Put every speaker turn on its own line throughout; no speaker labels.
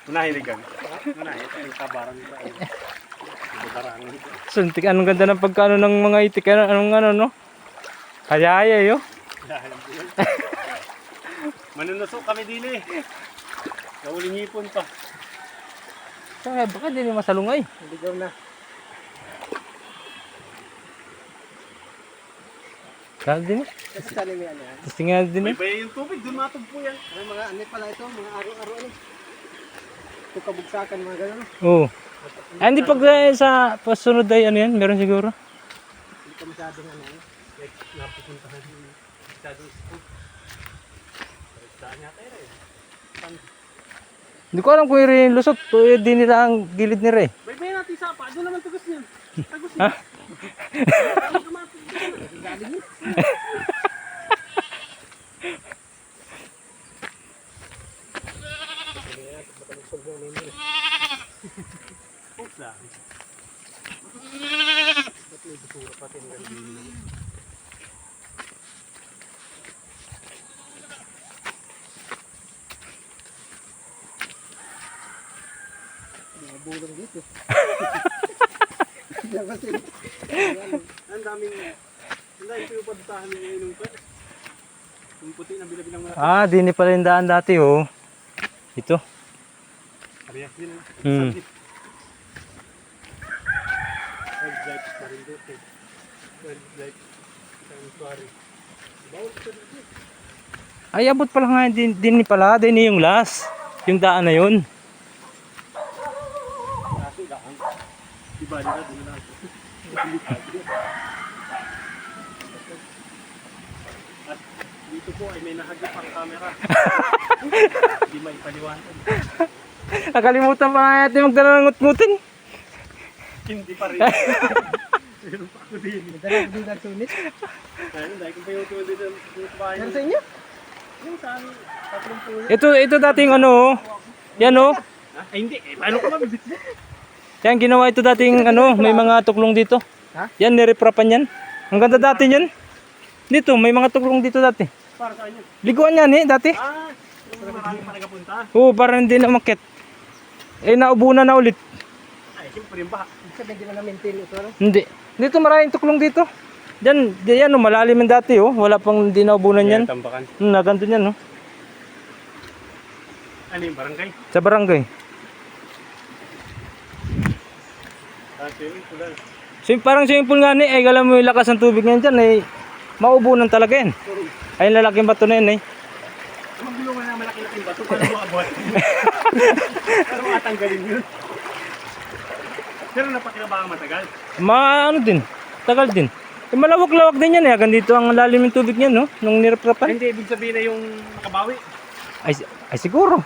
Unahin ni Gang. Unahin yung tabaran nito. Tabaran nito.
Suntik, anong ganda ng pagkano ng mga itik. Anong ano, no? Kaya yo.
Manunusok kami din eh. Nauling hipon pa.
Kaya baka hindi masalungay.
Ligaw na.
Kaya din eh.
Kasi sana may ano yan.
Tapos tingnan din
May
eh.
bayan yung tubig, doon matugpo yan.
Ay, mga ano pala ito, mga aro-aro ano. Ito kabugsakan, mga gano'n.
Oo. Ay, hindi pag sa pasunod ay ano yan, meron siguro.
Hindi ka masyadong ano.
Like, napupuntahan yung masyadong school. Daan yata yun eh.
Hindi ko alam kung yung lusot. Di nila ang gilid ni Ray.
May bayan natin sa pa, doon naman tugas niyan. Tagus
Ha?
Galing yun.
Putla. Ba't may busura pa tingal din?
Mga bulong dito. Labas yun.
Ang daming... Ang daming pinupadutahan niya ngayon nung pa. Yung puti na bilang mga...
Ah, di ni pala yung daan dati oh. Ito.
Parehas din ah.
Hmm.
Red light Marinduque. Red light Sanctuary. Bawal ka dito.
Ay, abot pala nga din ni pala. Din ni yung last. Yung daan na yun.
Kaso daan. Diba nila doon na ako. At dito po ay may nahagip ang camera. Hindi may paliwanag.
Nakalimutan pa nga natin magdala ng ngutngutin.
Hindi pa rin. Meron pa ako din.
Dala ko din nagsunit.
Ayun, dahil kung pa yung tuwad dito sa bahay.
Yan sa inyo?
Yung saan, 30
Ito dating ano oh. Yan oh.
Ay hindi, paano ko mabibit mo?
Yan ginawa ito dating ano, may mga tuklong dito.
Ha?
Yan nireprapan yan. Ang ganda dati yan. Dito, may mga tuklong dito dati.
Para sa inyo.
Liguan yan eh, dati.
Ah, yung maraming pa nagapunta.
Oo, para hindi na umakyat. Eh, naubunan na ulit.
Ay, siyempre yung baha.
Ibig sabihin, di mo na-maintain ito. Ano?
Hindi. Dito maraming tuklong dito. Diyan oh, malalim yan dati oh. Wala pang hindi naubunan yan.
Tambakan.
Naganto yan oh.
Ano yung barangay?
Sa barangay.
Ah, swimming pool lang.
So, parang swimming pool nga ni, ay alam mo yung lakas ng tubig ngayon dyan, ay maubunan talaga yan. Ay, lalaking bato na yan eh.
Magulungan na malaki-laking bato para maabot. Pero matanggalin yun. Pero napakinabangang matagal.
Ano din, tagal din. Eh, malawak-lawak din yan eh, hanggang dito ang lalim ng tubig niyan no, nung nireprapan.
Hindi, ibig sabihin na yung nakabawi.
Ay siguro.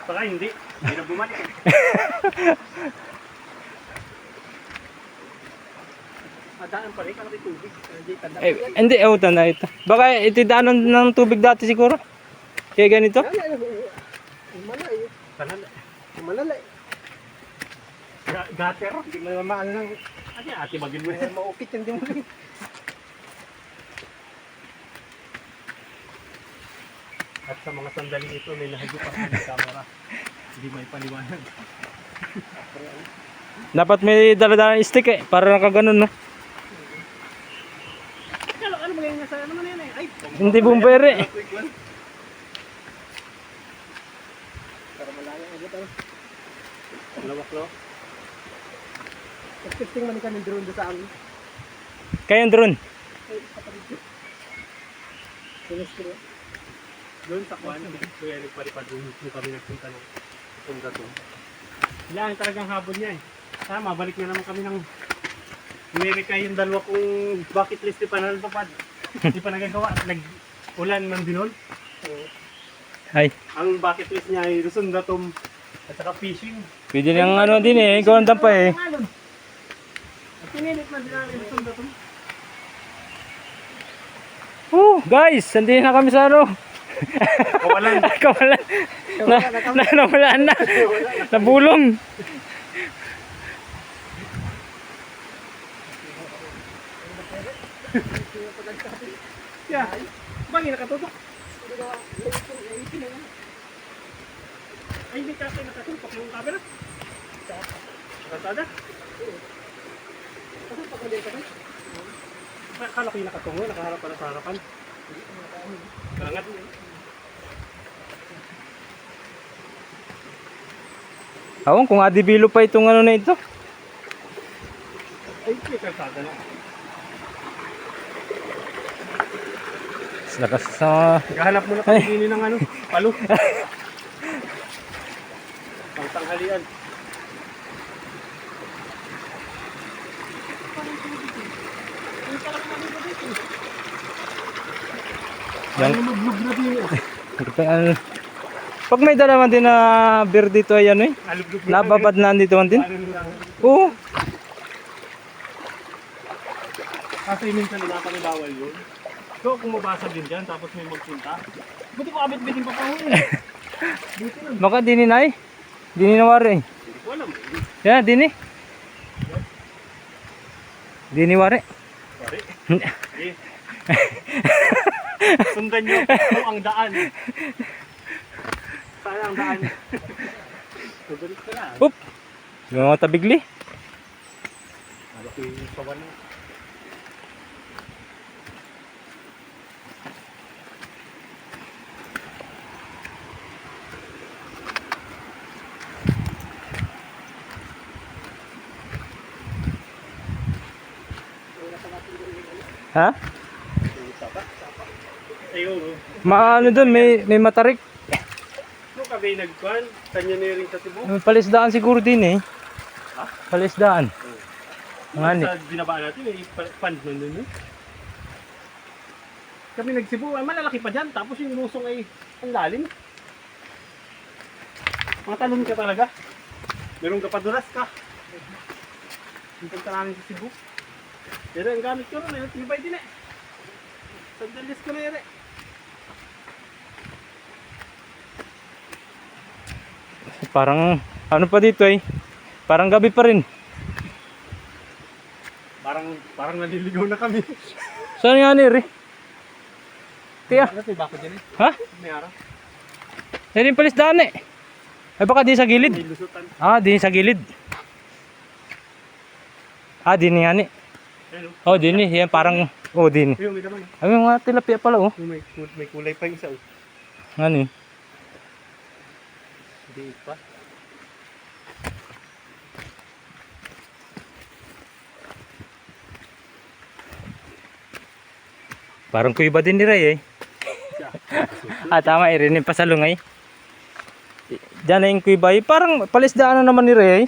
Baka hindi. Hindi na bumalik. Madaan pa rin, kalaki tubig. Hindi, tanda.
Hindi, tanda ito. Baka ito daanan ng tubig dati siguro. Kaya ganito.
Malay.
Talala.
Malalay.
Gater.
Hindi mo naman maano ng
Ano yan, ate magin mo yan.
maupit yung di mo rin.
At sa mga sandaling ito, may nahagip ang aming camera. Hindi may paliwanag.
Dapat may dala-dala ng stick eh, para nakaganon no.
Ano ba yung nasa, ano man yan eh? Ay,
Hindi bumbere.
Para malaya ang ito.
Lawak-lawak.
Expecting man kami drone doon sa amin.
Kayong drone.
Ay, kapatid ko. Sinistro.
Doon sa kwan, kaya nagpalipad doon kami nagpunta ng Pundatong. Kailangan talagang habol niya eh. Tama, balik na naman kami ng Amerika yung dalawa kong bucket list di pa nalapapad. Di pa nagagawa. Nag-ulan man dinol.
Ay,
Ang bucket list niya ay Luzon, Datum at saka fishing.
pwede nang ano din eh, gawanda pa eh.
At pinilit man sila ng Luzon, Datum.
Guys, hindi na kami sa ano.
Kawalan.
Kawalan. Nawalaan na. Nabulong.
Yeah. Bagi nakatutok. Ay, hindi kasi nakatumpok yung camera. Kasada?
Kasi pag maliit ka na.
Akala ko yung nakatungo, nakaharap pala sa harapan. Kalangat.
Awang kung adibilo pa itong ano na ito.
Ay, may kasada na.
Lakas sa...
Naghahanap mo na pagkini ng ano, palo. Pang tanghalian.
Yan.
Ang lublog na din.
Ano, pag may dalaman din na beer dito ay ano eh.
Alublog na.
Nababad na dito man din.
Ano lang.
Oo.
Kasi minsan nila pa bawal yun. So kung mabasag din dyan, tapos may magpunta. Buti ko abit-bitin pa pa eh. Dito lang.
Baka dini na eh. Dini na wari eh.
Hindi ko alam.
Yan, dini. Dini wari.
Sorry. Eh. Sundan nyo kung ang daan. Saan ang daan? Subulit ka na.
Oop. Yung mga tabigli.
Ano ko yung sawan na.
Ha?
Ayun.
Maano doon, may matarik.
No kami nagkuhan. Kanya na rin sa Cebu.
May palisdaan siguro din eh.
Ha?
Palisdaan. Nga ni.
Sa binabaan natin, may fund nun. Kami nagsibu, ay malalaki pa dyan. Tapos yung lusong ay ang lalim. Mga talon ka talaga. Meron ka padulas ka. Yung punta namin sa Cebu. Pero ang gamit ko rin, tibay din eh. Sandalis ko na yun eh.
Parang ano pa dito eh. Parang gabi pa rin.
Parang naliligaw na kami.
Saan nga ni Ri? Tiya.
Ano may bako dyan eh?
Ha?
May araw.
Yan yung palisdaan eh. Ay baka di sa gilid.
May lusutan.
Ah, di sa gilid. Ah, di ni nga ni.
Ayun
Oh, di ni. Yan parang, oh, di ni.
Ayun, may naman.
Ay, yung mga tilapia pala oh.
May kulay pa yung isa.
Nga ni.
Hindi pa.
Parang kuiba din ni Ray eh. Ah, tama, irinig pa sa lungay. Diyan na yung kuiba eh. Parang palisdaan na naman ni Ray eh.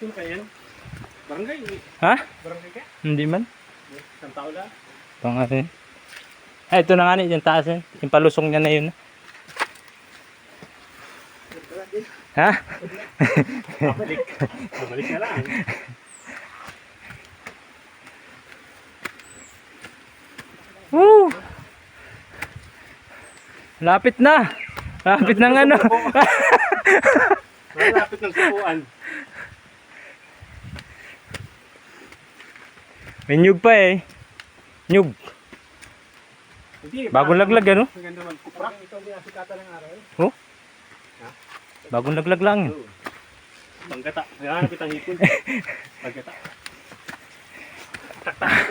Sino kaya yan? Barangay?
Ha?
Barangay ka?
Hindi man.
Isang tao lang?
Pang ano yun. Ay, ito na nga ni, yung taas yun. Yung palusong niya na yun. Ha?
Babalik. Babalik na lang.
Woo! Lapit na. Lapit ng ano.
Malapit ng supuan.
May nyug pa eh. Nyug.
Hindi,
Bagong laglag ano?
Maganda man. Kupra.
Ito ang binasikatan ng araw.
Oh? Bagong laglag lang.
Panggata. Hanap kitang hipon. Panggata.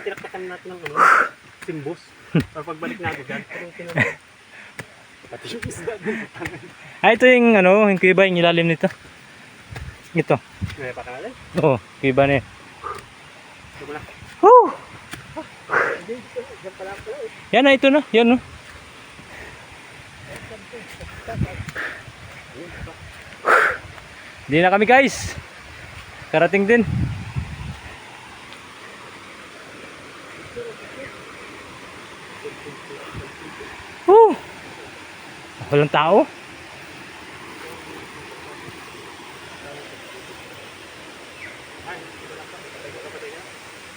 Tinaktakan natin ng ano, simbos. Para pagbalik natin dyan. Pati yung isda dun.
Ah, ito yung ano, yung kuiba, yung ilalim nito. Ito.
May pakangalan.
Oo, kuiba na yun.
Ito mo na.
Woo! Yan na, ito na. Yan no. Hindi na kami guys. Karating din. Woo! Walang tao.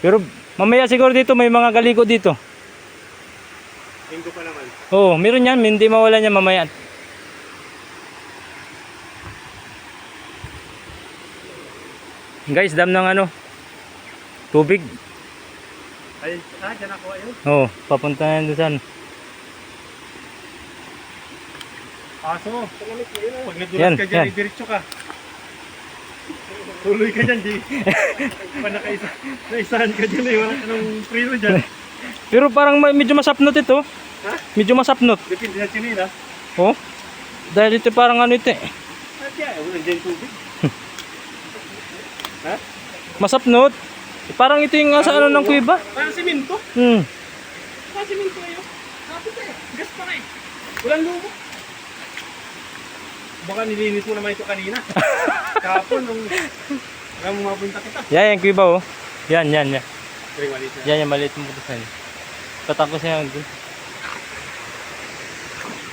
Pero mamaya siguro dito may mga galiko dito.
Linggo pa naman.
Oo, meron yan. Hindi mawala niya mamaya. Guys, dam ng ano, tubig.
Ay, dyan ako ayun.
Oo, papunta na doon saan.
Aso,
Tumamit yun.
pag
Yan,
nadulas ka dyan,
yan.
diretso ka. Tuloy ka dyan, di. Pa naisahan ka dyan eh, wala ka ng preno dyan.
Pero parang medyo masapnot ito.
Ha?
Medyo masapnot.
Depende sa chinila.
Oh. Dahil ito parang ano ito eh.
At yan, wala dyan tubig. Ha?
Masapnot. Parang ito yung sa ano ng kuiba.
Parang simento. Parang simento kayo. Kapit eh, gas pa kayo. Walang lumo. Baka nilinis mo naman ito kanina. Kapon, nung mapunta kita.
Yan yung kuiba oh. Yan.
Pero maliit na.
Yan yung maliit mo butusan. Patapos niya yung dun.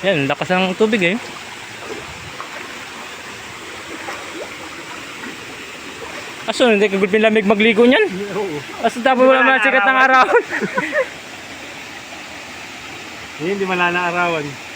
Yan, lakas ng tubig eh. Aso, hindi ka good lamig magligo niyan.
Oo.
Aso tapos wala man sikat ng araw.
Hindi malalaarawan.